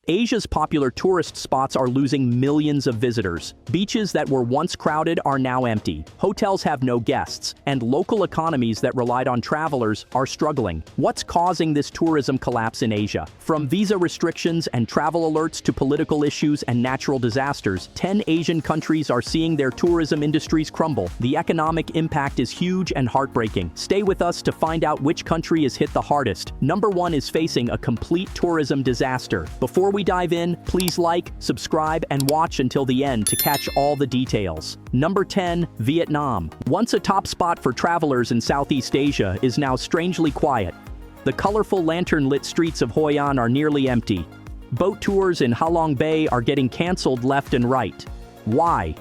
Asia's popular tourist spots are losing millions of visitors. Beaches that were once crowded are now empty. Hotels have no guests, and local economies that relied on travelers are struggling. What's causing this tourism collapse in Asia? From visa restrictions and travel alerts to political issues and natural disasters, 10 Asian countries are seeing their tourism industries crumble. The economic impact is huge and heartbreaking. Stay with us to find out which country is hit the hardest. Number 1 is facing a complete tourism disaster. Before we dive in, please like, subscribe, and watch until the end to catch all the details. Number 10, Vietnam. Once a top spot for travelers in Southeast Asia is now strangely quiet. The colorful lantern-lit streets of Hoi An are nearly empty. Boat tours in Ha Long Bay are getting canceled left and right. Why?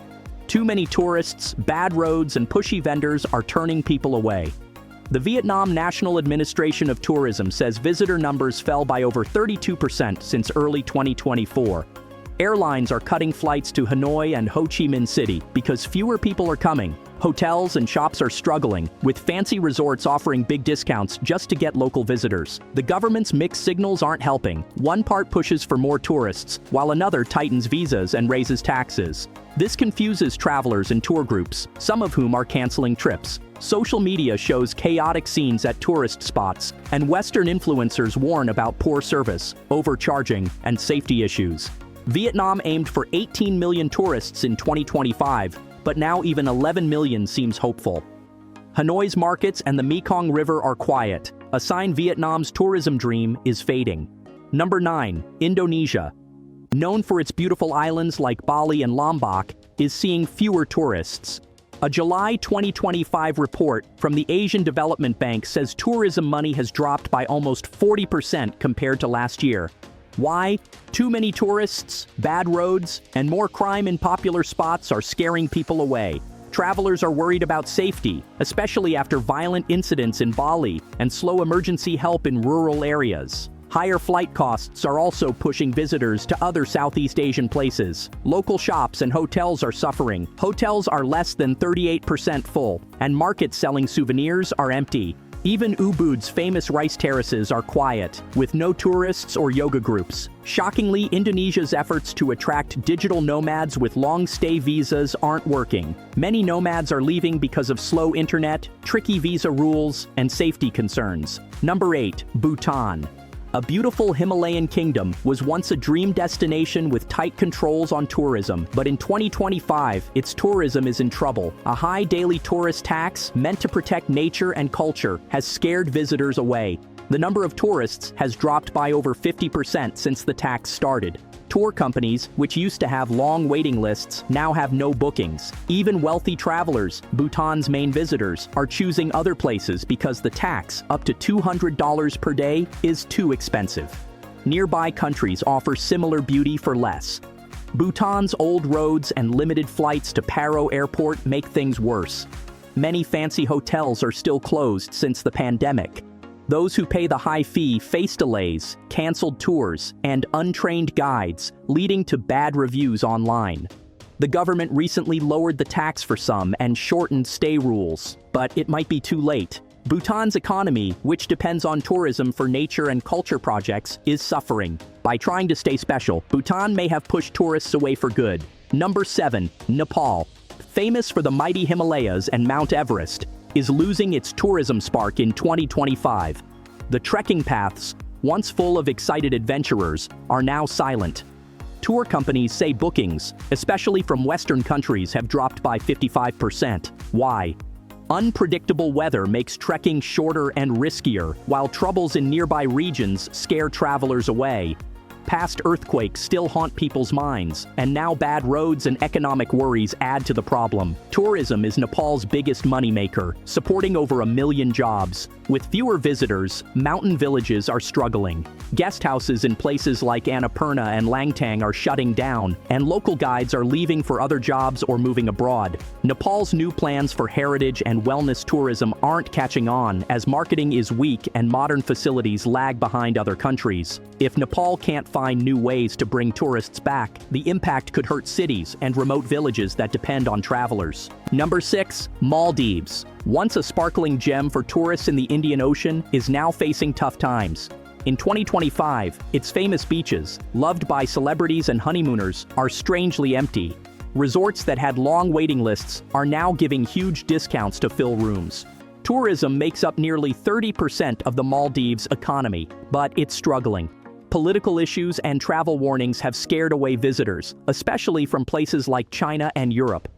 Too many tourists, bad roads, and pushy vendors are turning people away. The Vietnam National Administration of Tourism says visitor numbers fell by over 32% since early 2024. Airlines are cutting flights to Hanoi and Ho Chi Minh City because fewer people are coming. Hotels and shops are struggling, with fancy resorts offering big discounts just to get local visitors. The government's mixed signals aren't helping. One part pushes for more tourists, while another tightens visas and raises taxes. This confuses travelers and tour groups, some of whom are canceling trips. Social media shows chaotic scenes at tourist spots, and Western influencers warn about poor service, overcharging, and safety issues. Vietnam aimed for 18 million tourists in 2025, but now even 11 million seems hopeful. Hanoi's markets and the Mekong River are quiet, a sign Vietnam's tourism dream is fading. Number 9, Indonesia. Known for its beautiful islands like Bali and Lombok, is seeing fewer tourists. A July 2025 report from the Asian Development Bank says tourism money has dropped by almost 40% compared to last year. Why? Too many tourists, bad roads, and more crime in popular spots are scaring people away. Travelers are worried about safety, especially after violent incidents in Bali and slow emergency help in rural areas. Higher flight costs are also pushing visitors to other Southeast Asian places. Local shops and hotels are suffering. Hotels are less than 38% full, and markets selling souvenirs are empty. Even Ubud's famous rice terraces are quiet, with no tourists or yoga groups. Shockingly, Indonesia's efforts to attract digital nomads with long-stay visas aren't working. Many nomads are leaving because of slow internet, tricky visa rules, and safety concerns. Number 8, Bhutan. A beautiful Himalayan kingdom was once a dream destination with tight controls on tourism, but in 2025, its tourism is in trouble. A high daily tourist tax, meant to protect nature and culture, has scared visitors away. The number of tourists has dropped by over 50% since the tax started. Tour companies, which used to have long waiting lists, now have no bookings. Even wealthy travelers, Bhutan's main visitors, are choosing other places because the tax, up to $200 per day, is too expensive. Nearby countries offer similar beauty for less. Bhutan's old roads and limited flights to Paro Airport make things worse. Many fancy hotels are still closed since the pandemic. Those who pay the high fee face delays, canceled tours, and untrained guides, leading to bad reviews online. The government recently lowered the tax for some and shortened stay rules, but it might be too late. Bhutan's economy, which depends on tourism for nature and culture projects, is suffering. By trying to stay special, Bhutan may have pushed tourists away for good. Number 7, Nepal. Famous for the mighty Himalayas and Mount Everest, is losing its tourism spark in 2025. The trekking paths, once full of excited adventurers, are now silent. Tour companies say bookings, especially from Western countries, have dropped by 55%. Why? Unpredictable weather makes trekking shorter and riskier, while troubles in nearby regions scare travelers away. Past earthquakes still haunt people's minds, and now bad roads and economic worries add to the problem. Tourism is Nepal's biggest moneymaker, supporting over 1 million jobs. With fewer visitors, mountain villages are struggling. Guest houses in places like Annapurna and Langtang are shutting down, and local guides are leaving for other jobs or moving abroad. Nepal's new plans for heritage and wellness tourism aren't catching on, as marketing is weak and modern facilities lag behind other countries. If Nepal can't find new ways to bring tourists back, the impact could hurt cities and remote villages that depend on travelers. Number 6, Maldives. Once a sparkling gem for tourists in the Indian Ocean, is now facing tough times. In 2025, its famous beaches, loved by celebrities and honeymooners, are strangely empty. Resorts that had long waiting lists are now giving huge discounts to fill rooms. Tourism makes up nearly 30% of the Maldives' economy, but it's struggling. Political issues and travel warnings have scared away visitors, especially from places like China and Europe.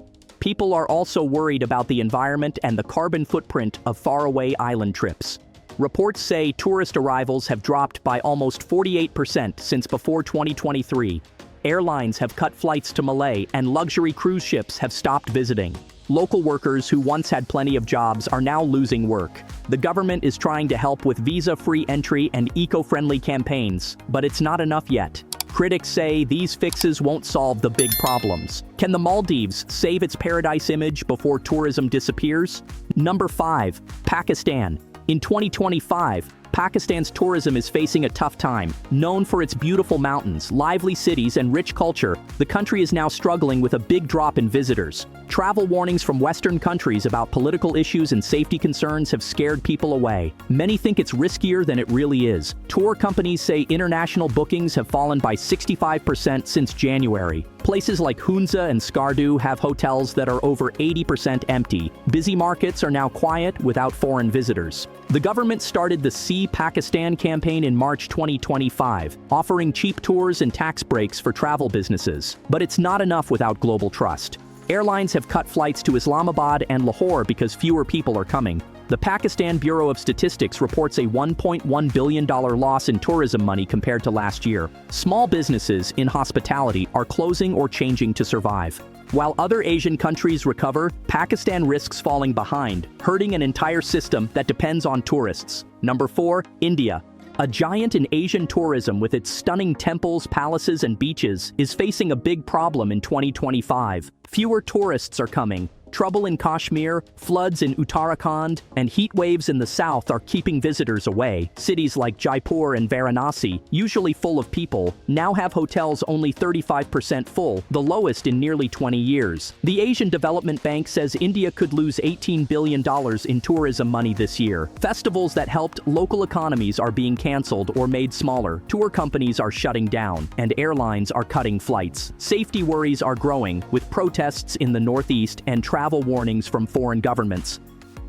People are also worried about the environment and the carbon footprint of faraway island trips. Reports say tourist arrivals have dropped by almost 48% since before 2023. Airlines have cut flights to Malay and luxury cruise ships have stopped visiting. Local workers who once had plenty of jobs are now losing work. The government is trying to help with visa-free entry and eco-friendly campaigns, but it's not enough yet. Critics say these fixes won't solve the big problems. Can the Maldives save its paradise image before tourism disappears? Number 5. Pakistan. In 2025, Pakistan's tourism is facing a tough time. Known for its beautiful mountains, lively cities, and rich culture, the country is now struggling with a big drop in visitors. Travel warnings from Western countries about political issues and safety concerns have scared people away. Many think it's riskier than it really is. Tour companies say international bookings have fallen by 65% since January. Places like Hunza and Skardu have hotels that are over 80% empty. Busy markets are now quiet without foreign visitors. The government started the See Pakistan campaign in March 2025, offering cheap tours and tax breaks for travel businesses. But it's not enough without global trust. Airlines have cut flights to Islamabad and Lahore because fewer people are coming. The Pakistan Bureau of Statistics reports a $1.1 billion loss in tourism money compared to last year. Small businesses in hospitality are closing or changing to survive. While other Asian countries recover, Pakistan risks falling behind, hurting an entire system that depends on tourists. Number 4. India. A giant in Asian tourism with its stunning temples, palaces, and beaches is facing a big problem in 2025. Fewer tourists are coming. Trouble in Kashmir, floods in Uttarakhand, and heat waves in the south are keeping visitors away. Cities like Jaipur and Varanasi, usually full of people, now have hotels only 35% full, the lowest in nearly 20 years. The Asian Development Bank says India could lose $18 billion in tourism money this year. Festivals that helped local economies are being canceled or made smaller. Tour companies are shutting down, and airlines are cutting flights. Safety worries are growing, with protests in the northeast and travel warnings from foreign governments.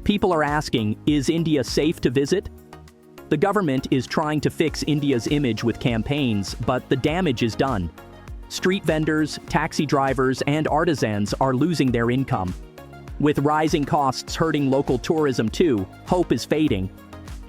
People are asking, is India safe to visit? The government is trying to fix India's image with campaigns, but the damage is done. Street vendors, taxi drivers, and artisans are losing their income. With rising costs hurting local tourism too, hope is fading.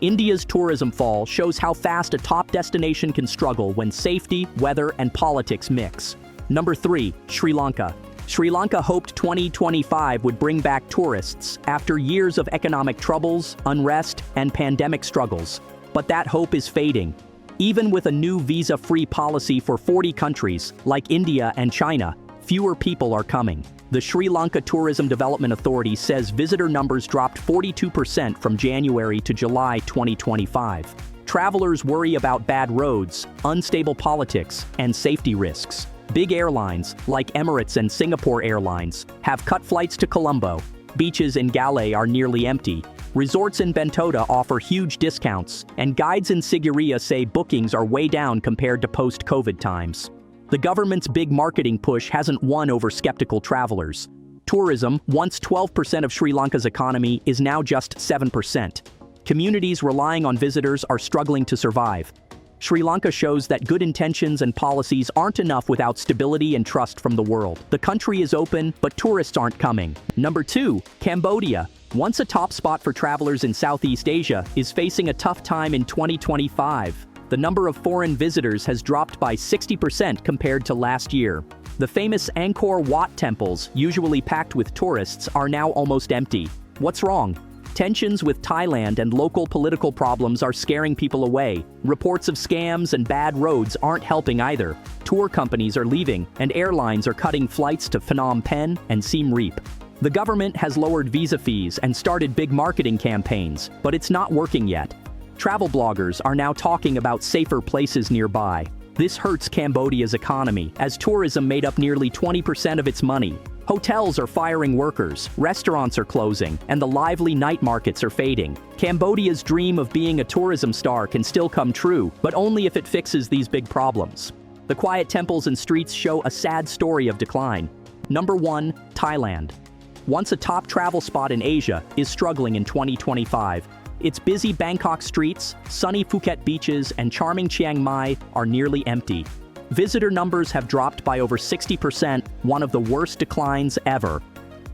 India's tourism fall shows how fast a top destination can struggle when safety, weather, and politics mix. Number 3. Sri Lanka. Sri Lanka hoped 2025 would bring back tourists after years of economic troubles, unrest, and pandemic struggles. But that hope is fading. Even with a new visa-free policy for 40 countries, like India and China, fewer people are coming. The Sri Lanka Tourism Development Authority says visitor numbers dropped 42% from January to July 2025. Travelers worry about bad roads, unstable politics, and safety risks. Big airlines, like Emirates and Singapore Airlines, have cut flights to Colombo. Beaches in Galé are nearly empty. Resorts in Bentota offer huge discounts, and guides in Sigiriya say bookings are way down compared to post-COVID times. The government's big marketing push hasn't won over skeptical travelers. Tourism, once 12% of Sri Lanka's economy, is now just 7%. Communities relying on visitors are struggling to survive. Sri Lanka shows that good intentions and policies aren't enough without stability and trust from the world. The country is open, but tourists aren't coming. Number 2. Cambodia. Once a top spot for travelers in Southeast Asia, is facing a tough time in 2025. The number of foreign visitors has dropped by 60% compared to last year. The famous Angkor Wat temples, usually packed with tourists, are now almost empty. What's wrong? Tensions with Thailand and local political problems are scaring people away. Reports of scams and bad roads aren't helping either. Tour companies are leaving, and airlines are cutting flights to Phnom Penh and Siem Reap. The government has lowered visa fees and started big marketing campaigns, but it's not working yet. Travel bloggers are now talking about safer places nearby. This hurts Cambodia's economy, as tourism made up nearly 20% of its money. Hotels are firing workers, restaurants are closing, and the lively night markets are fading. Cambodia's dream of being a tourism star can still come true, but only if it fixes these big problems. The quiet temples and streets show a sad story of decline. Number 1, Thailand. Once a top travel spot in Asia, is struggling in 2025. Its busy Bangkok streets, sunny Phuket beaches, and charming Chiang Mai are nearly empty. Visitor numbers have dropped by over 60%, one of the worst declines ever.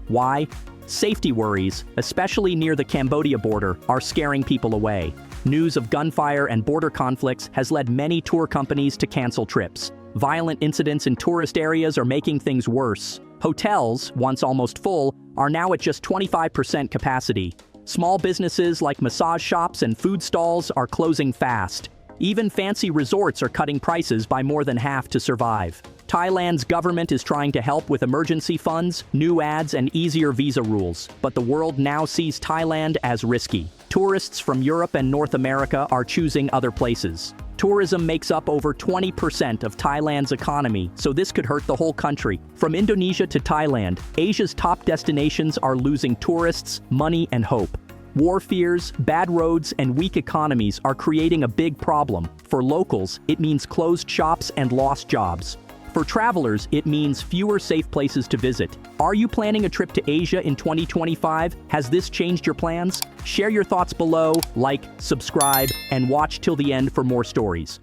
Why? Safety worries, especially near the Cambodia border, are scaring people away. News of gunfire and border conflicts has led many tour companies to cancel trips. Violent incidents in tourist areas are making things worse. Hotels, once almost full, are now at just 25% capacity. Small businesses like massage shops and food stalls are closing fast. Even fancy resorts are cutting prices by more than half to survive. Thailand's government is trying to help with emergency funds, new ads, and easier visa rules, but the world now sees Thailand as risky. Tourists from Europe and North America are choosing other places. Tourism makes up over 20% of Thailand's economy, so this could hurt the whole country. From Indonesia to Thailand, Asia's top destinations are losing tourists, money, and hope. War fears, bad roads, and weak economies are creating a big problem. For locals, it means closed shops and lost jobs. For travelers, it means fewer safe places to visit. Are you planning a trip to Asia in 2025? Has this changed your plans? Share your thoughts below, like, subscribe, and watch till the end for more stories.